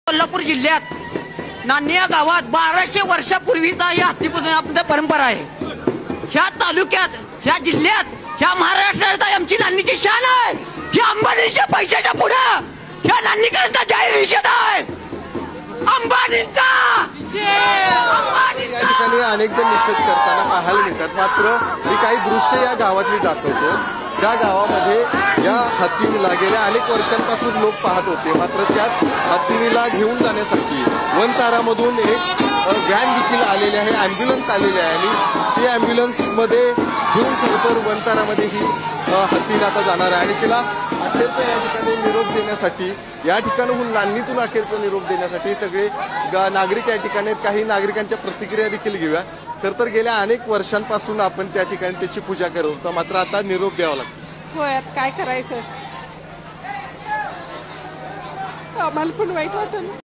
कोल्हापूर जिल्ह्यात नान्नी या गावात 1200 वर्षापूर्वीचा ही हत्तीपूजन परंपरा आहे. ह्या तालुक्यात, ह्या जिल्ह्यात, ह्या महाराष्ट्रात आमची नान्नीची शान आहे. ह्या अंबानीच्या पैशाच्या पुढे ह्या नान्नीकरांचा जाहीर निषेध आहे. अंबानींचा या ठिकाणी अनेक जण निषेध करताना पाहायला मिळतात. मात्र मी काही दृश्य या गावातली दाखवतो, ज्या गावामध्ये या हत्तीला गेल्या अनेक वर्षांपासून लोक पाहत होते. मात्र त्याच हत्तीला घेऊन जाण्यासाठी वनतारामधून एक व्हॅन देखील आलेली आहे, अँब्युलन्स आलेली आहे आणि ती अँब्युलन्समध्ये घेऊन खरं तर वनतारामध्ये ही हत्तीला आता जाणार आहे आणि तिला अखेरचा या ठिकाणी निरोप देण्यासाठी, या ठिकाणाहून नान्नीतून अखेरचा निरोप देण्यासाठी सगळे नागरिक या ठिकाणी, काही नागरिकांच्या प्रतिक्रिया देखील घेऊया. खरं तर गेल्या अनेक वर्षांपासून आपण त्या ठिकाणी त्याची पूजा करत होतो, मात्र आता निरोप द्यावा लागतो. होय, आता काय करायचं, आम्हाला पण वाईट वाटलं.